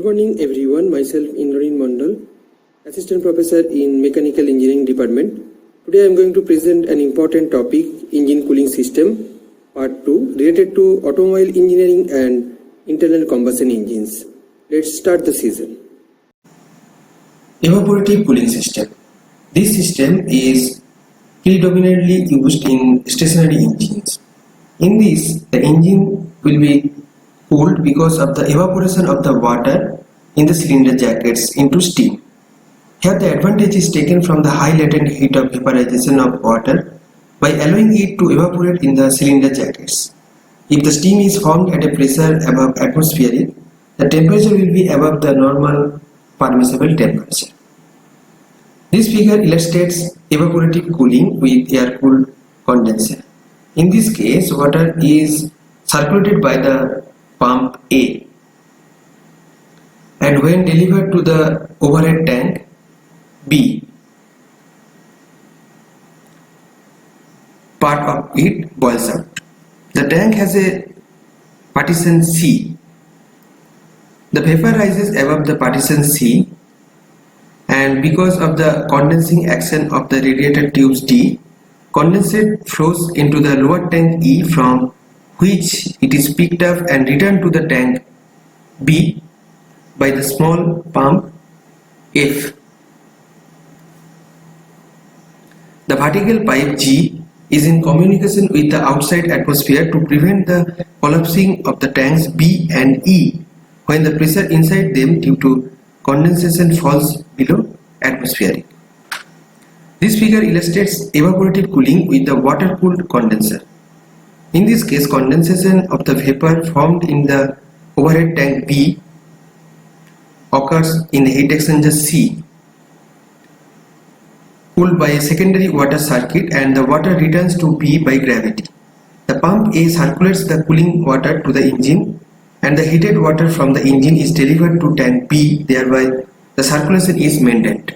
morning everyone, myself Indranil Mandal, Assistant Professor in Mechanical Engineering Department. Today I am going to present an important topic, Engine Cooling System, Part 2, related to automobile engineering and internal combustion engines. Let's start the session. Evaporative cooling system. This system is predominantly used in stationary engines. In this, the engine will be cooled because of the evaporation of the water in the cylinder jackets into steam. Here the advantage is taken from the high latent heat of vaporization of water by allowing it to evaporate in the cylinder jackets. If the steam is formed at a pressure above atmospheric, the temperature will be above the normal permissible temperature. This figure illustrates evaporative cooling with air-cooled condenser. In this case, water is circulated by the pump A, and when delivered to the overhead tank B, part of it boils out. The tank has a partition C. The vapor rises above the partition C, and because of the condensing action of the radiator tubes D, condensate flows into the lower tank E, from which it is picked up and returned to the tank B by the small pump F. The vertical pipe G is in communication with the outside atmosphere to prevent the collapsing of the tanks B and E when the pressure inside them due to condensation falls below atmospheric. This figure illustrates evaporative cooling with the water-cooled condenser. In this case, condensation of the vapor formed in the overhead tank B occurs in the heat exchanger C, cooled by a secondary water circuit, and the water returns to B by gravity. The pump A circulates the cooling water to the engine, and the heated water from the engine is delivered to tank B, thereby the circulation is maintained.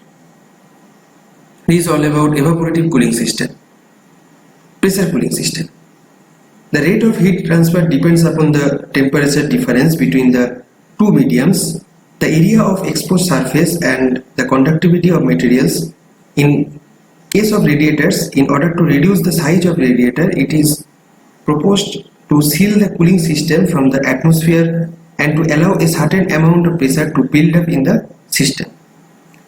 This is all about evaporative cooling system. Pressure cooling system. The rate of heat transfer depends upon the temperature difference between the two mediums, the area of exposed surface, and the conductivity of materials. In case of radiators, in order to reduce the size of radiator, it is proposed to seal the cooling system from the atmosphere and to allow a certain amount of pressure to build up in the system,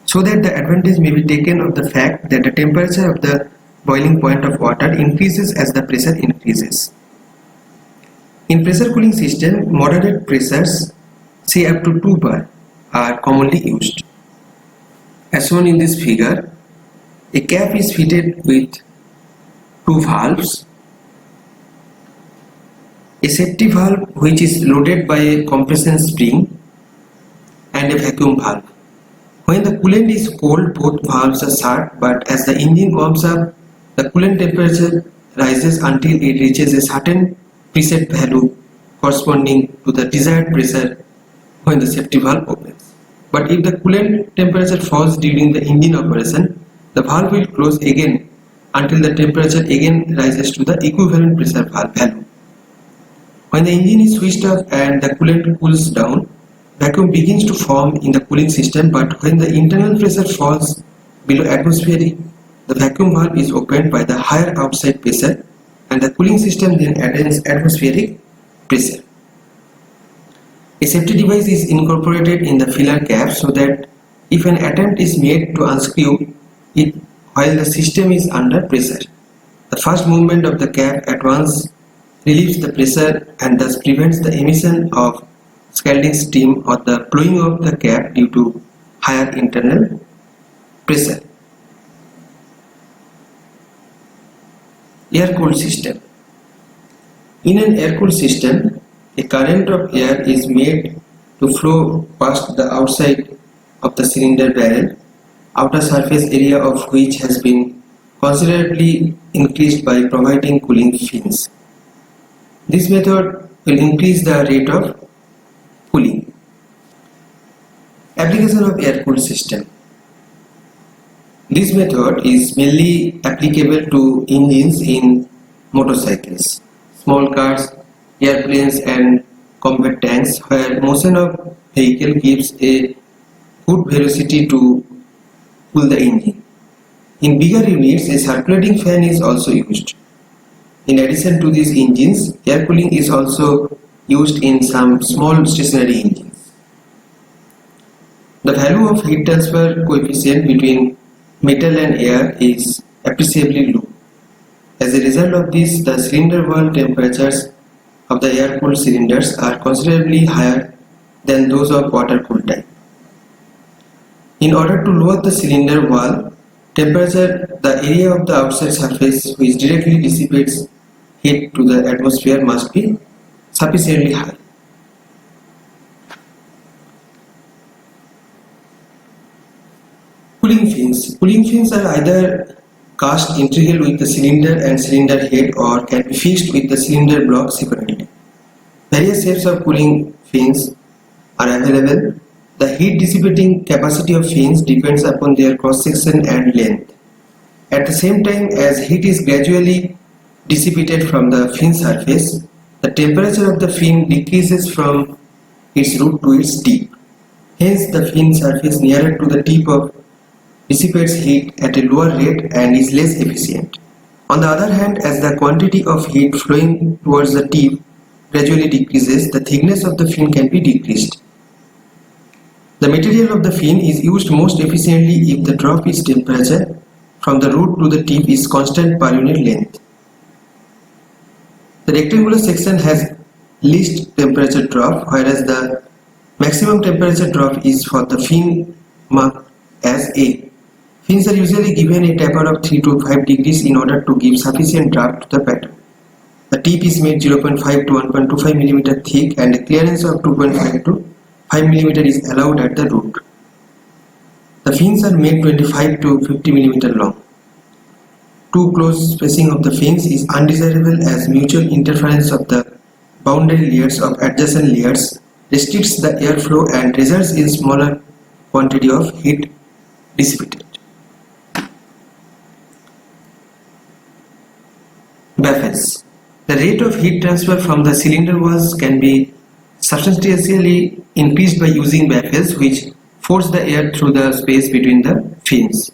so that the advantage may be taken of the fact that the temperature of the boiling point of water increases as the pressure increases. In pressure cooling system, moderate pressures, say up to 2 bar, are commonly used. As shown in this figure, a cap is fitted with 2 valves, a safety valve which is loaded by a compression spring, and a vacuum valve. When the coolant is cold, both valves are shut, but as the engine warms up, the coolant temperature rises until it reaches a certain preset value corresponding to the desired pressure when the safety valve opens. But if the coolant temperature falls during the engine operation, the valve will close again until the temperature again rises to the equivalent pressure value. When the engine is switched off and the coolant cools down, vacuum begins to form in the cooling system, but when the internal pressure falls below atmospheric, the vacuum valve is opened by the higher outside pressure, and the cooling system then attains atmospheric pressure. A safety device is incorporated in the filler cap so that if an attempt is made to unscrew it while the system is under pressure, the first movement of the cap at once relieves the pressure and thus prevents the emission of scalding steam or the blowing of the cap due to higher internal pressure. Air-cooled system. In an air-cooled system, a current of air is made to flow past the outside of the cylinder barrel, outer surface area of which has been considerably increased by providing cooling fins. This method will increase the rate of cooling. Application of air-cooled system. This method is mainly applicable to engines in motorcycles, small cars, airplanes and combat tanks, where motion of vehicle gives a good velocity to cool the engine. In bigger units, a circulating fan is also used. In addition to these engines, air cooling is also used in some small stationary engines. The value of heat transfer coefficient between metal and air is appreciably low. As a result of this, the cylinder wall temperatures of the air-cooled cylinders are considerably higher than those of water-cooled type. In order to lower the cylinder wall temperature, the area of the outside surface which directly dissipates heat to the atmosphere must be sufficiently high. Cooling fins. Cooling fins are either cast integral with the cylinder and cylinder head or can be fixed with the cylinder block separately. Various shapes of cooling fins are available. The heat dissipating capacity of fins depends upon their cross section and length. At the same time as heat is gradually dissipated from the fin surface, the temperature of the fin decreases from its root to its tip. Hence, the fin surface nearer to the tip of dissipates heat at a lower rate and is less efficient. On the other hand, as the quantity of heat flowing towards the tip gradually decreases, the thickness of the fin can be decreased. The material of the fin is used most efficiently if the drop in temperature from the root to the tip is constant per unit length. The rectangular section has least temperature drop, whereas the maximum temperature drop is for the fin marked as A. Fins are usually given a taper of 3 to 5 degrees in order to give sufficient draft to the pattern. The tip is made 0.5 to 1.25 mm thick and a clearance of 2.5 to 5 mm is allowed at the root. The fins are made 25 to 50 mm long. Too close spacing of the fins is undesirable as mutual interference of the boundary layers of adjacent layers restricts the airflow and results in smaller quantity of heat dissipated. Baffles. The rate of heat transfer from the cylinder walls can be substantially increased by using baffles which force the air through the space between the fins.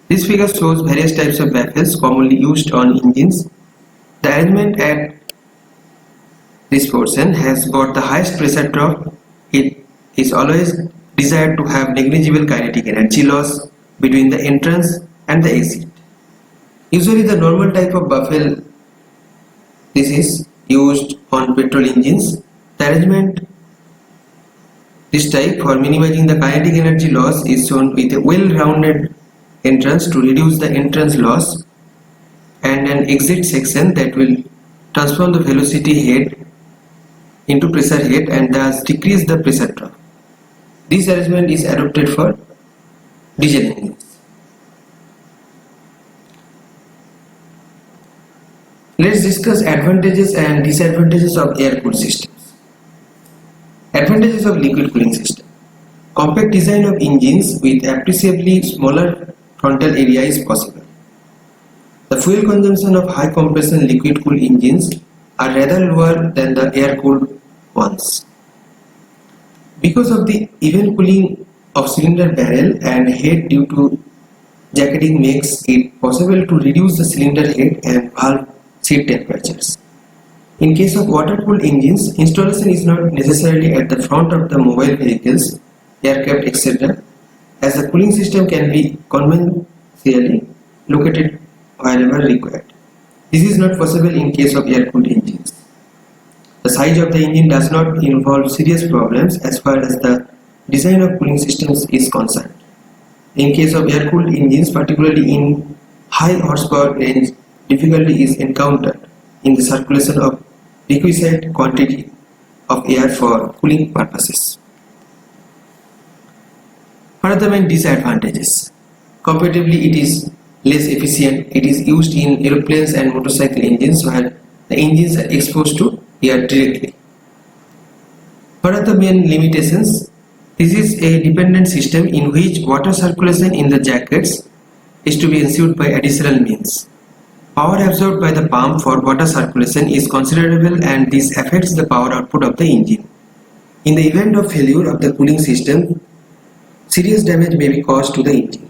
This figure shows various types of baffles commonly used on engines. The arrangement at this portion has got the highest pressure drop. It is always desired to have negligible kinetic energy loss between the entrance and the exit. Usually the normal type of baffle this is used on petrol engines. The arrangement this type for minimizing the kinetic energy loss is shown with a well-rounded entrance to reduce the entrance loss and an exit section that will transform the velocity head into pressure head and thus decrease the pressure drop. This arrangement is adopted for diesel engines. Let's discuss advantages and disadvantages of air-cooled systems. Advantages of liquid cooling system. Compact design of engines with appreciably smaller frontal area is possible. The fuel consumption of high compression liquid cooled engines are rather lower than the air-cooled ones. Because of the even cooling of cylinder barrel and head due to jacketing makes it possible to reduce the cylinder head and valve seat temperatures. In case of water-cooled engines, installation is not necessarily at the front of the mobile vehicles, aircraft, etc., as the cooling system can be conveniently located wherever required. This is not possible in case of air-cooled engines. The size of the engine does not involve serious problems as far as the design of cooling systems is concerned. In case of air-cooled engines, particularly in high horsepower range, difficulty is encountered in the circulation of requisite quantity of air for cooling purposes. What are the main disadvantages? Comparatively, it is less efficient. It is used in aeroplanes and motorcycle engines where the engines are exposed to air directly. What are the main limitations? This is a dependent system in which water circulation in the jackets is to be ensured by additional means. Power absorbed by the pump for water circulation is considerable and this affects the power output of the engine. In the event of failure of the cooling system, serious damage may be caused to the engine.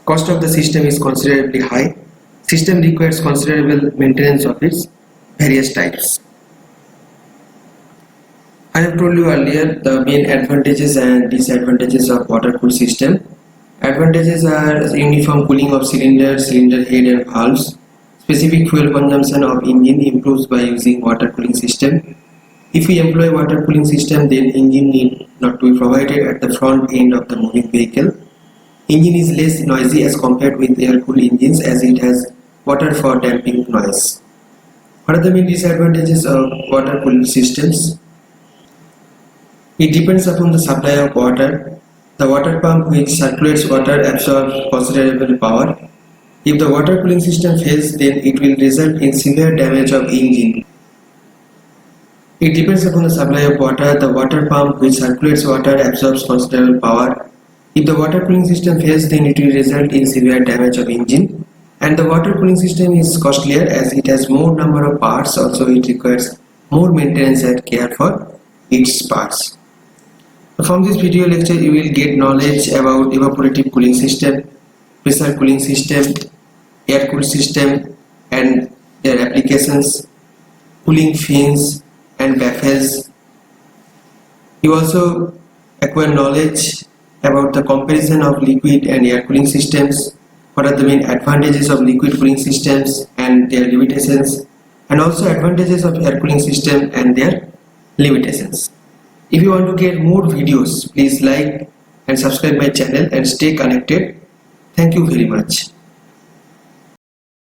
Cost of the system is considerably high. System requires considerable maintenance of its various types. I have told you earlier the main advantages and disadvantages of water-cooled system. Advantages are uniform cooling of cylinder, cylinder head and valves. Specific fuel consumption of engine improves by using water cooling system. If we employ water cooling system, then engine need not to be provided at the front end of the moving vehicle. Engine is less noisy as compared with air-cooled engines as it has water for damping noise. What are the main disadvantages of water-cooled systems? It depends upon the supply of water. The water pump which circulates water absorbs considerable power. If the water cooling system fails, then it will result in severe damage of engine. It depends upon the supply of water. The water pump which circulates water absorbs considerable power. If the water cooling system fails, then it will result in severe damage of engine. And the water cooling system is costlier as it has more number of parts. Also, it requires more maintenance and care for its parts. From this video lecture, you will get knowledge about evaporative cooling system, pressure cooling system, air cooled system and their applications, cooling fins and baffles. You also acquire knowledge about the comparison of liquid and air cooling systems, what are the main advantages of liquid cooling systems and their limitations, and also advantages of air cooling system and their limitations. If you want to get more videos, please like and subscribe my channel and stay connected. Thank you very much.